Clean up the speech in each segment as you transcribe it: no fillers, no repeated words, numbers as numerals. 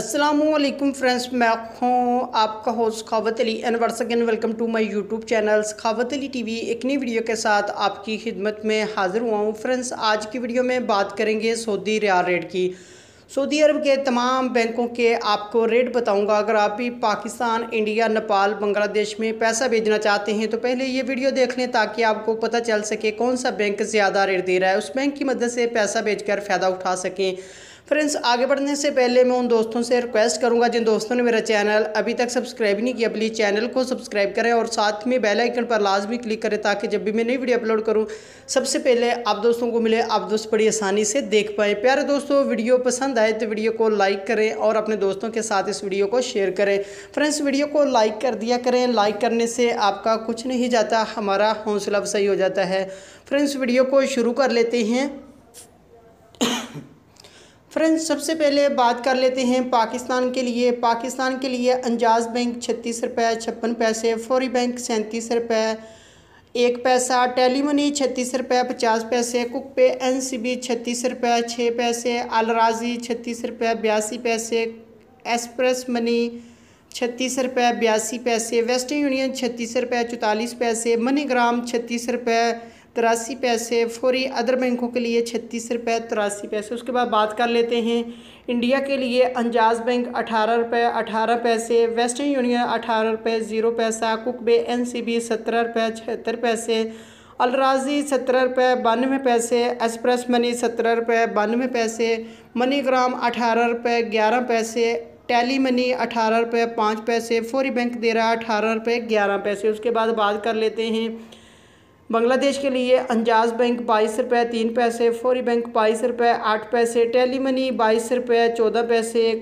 अस्सलामुअलैकुम फ्रेंड्स, मैं हूँ आपका host Sakhawat Ali and once again welcome to my YouTube channel Sakhawat Ali TV. एक नई वीडियो के साथ आपकी खिदमत में हाजिर हुआ हूँ। फ्रेंड्स, आज की वीडियो में बात करेंगे सऊदी रियाल रेट की। सऊदी अरब के तमाम बैंकों के आपको रेट बताऊंगा। अगर आप भी पाकिस्तान, इंडिया, नेपाल, बांग्लादेश में पैसा भेजना चाहते हैं तो पहले ये वीडियो देख लें ताकि आपको पता चल सके कौन सा बैंक ज़्यादा रेट दे रहा है, उस बैंक की मदद से पैसा भेजकर फ़ायदा उठा सकें। फ्रेंड्स, आगे बढ़ने से पहले मैं उन दोस्तों से रिक्वेस्ट करूंगा जिन दोस्तों ने मेरा चैनल अभी तक सब्सक्राइब नहीं किया, प्लीज़ चैनल को सब्सक्राइब करें और साथ में बेल आइकन पर लाजमी क्लिक करें ताकि जब भी मैं नई वीडियो अपलोड करूं सबसे पहले आप दोस्तों को मिले, आप दोस्त बड़ी आसानी से देख पाएँ। प्यारे दोस्तों, वीडियो पसंद आए तो वीडियो को लाइक करें और अपने दोस्तों के साथ इस वीडियो को शेयर करें। फ्रेंड्स, वीडियो को लाइक कर दिया करें, लाइक करने से आपका कुछ नहीं जाता, हमारा हौसला अफजाई हो जाता है। फ्रेंड्स, वीडियो को शुरू कर लेते हैं। फ्रेंड्स, सबसे पहले बात कर लेते हैं पाकिस्तान के लिए। पाकिस्तान के लिए अंजाज बैंक 36 रुपये 56 पैसे, फौरी बैंक 37 रुपये 1 पैसा, टेली मनी 36 रुपये 50 पैसे, कुक पे NCB 36 रुपये 6 पैसे, अल राजी 36 रुपये 82 पैसे, एक्सप्रेस मनी 36 रुपये 82 पैसे, वेस्टर्न यूनियन 36 रुपये 44 पैसे, मनीग्राम 36 रुपये 83 पैसे, फौरी अदर बैंकों के लिए 36 रुपये 83 पैसे। उसके बाद बात कर लेते हैं इंडिया के लिए। अंजाज बैंक 18 रुपये 18 पैसे, वेस्टर्न यूनियन 18 रुपये 0 पैसा, कुक बे NCB 17 रुपये 76 पैसे, अल राजी 17 रुपये 92 पैसे, एक्सप्रेस मनी 17 रुपये 92 पैसे, मनीग्राम 18 रुपये 11 पैसे, टेली मनी 18 रुपये 5 पैसे, फौरी बैंक दे रहा है 18 रुपये 11 पैसे। उसके बाद बात कर लेते हैं बांग्लादेश के लिए। अंजाज बैंक 22 रुपये 3 पैसे, फौरी बैंक 22 रुपये 8 पैसे, टेली मनी 22 रुपये 14 पैसे,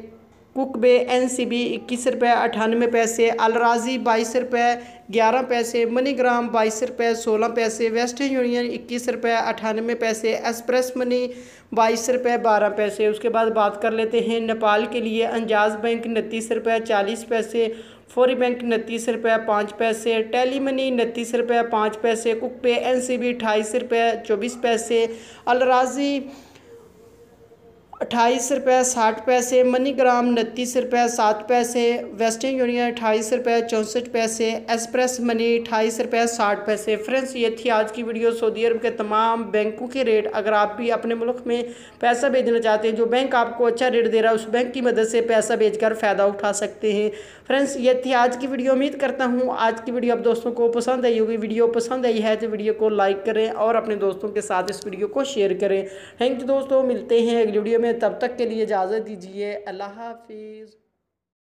कुक बे NCB 21 रुपये 98 पैसे, अल राजी 22 रुपये 11 पैसे, मनीग्राम 22 रुपये 16 पैसे, वेस्टर्न यूनियन 21 रुपये 98 पैसे, एक्सप्रेस मनी 22 रुपये 12 पैसे। उसके बाद बात कर लेते हैं नेपाल के लिए। अंजाज बैंक 29 रुपये 40 पैसे, फौरी बैंक 29 रुपये 5 पैसे, टेली मनी 29 रुपये 5 पैसे, कुक पे NCB 28 रुपये 24 पैसे, अल राजी 28 रुपये 60 पैसे, मनीग्राम 29 रुपये 7 पैसे, वेस्टर्न यूनियन 28 रुपये 64 पैसे, एक्सप्रेस मनी 28 रुपये 60 पैसे। फ्रेंड्स, ये थी आज की वीडियो सऊदी अरब के तमाम बैंकों के रेट। अगर आप भी अपने मुल्क में पैसा भेजना चाहते हैं, जो बैंक आपको अच्छा रेट दे रहा है, उस बैंक की मदद से पैसा भेजकर फ़ायदा उठा सकते हैं। फ्रेंड्स, ये थी आज की वीडियो। उम्मीद करता हूँ आज की वीडियो आप दोस्तों को पसंद आई होगी। वीडियो पसंद आई है तो वीडियो को लाइक करें और अपने दोस्तों के साथ इस वीडियो को शेयर करें। थैंक यू दोस्तों, मिलते हैं अगली वीडियो में। तब तक के लिए इजाज़त दीजिए। अल्लाह हाफिज़।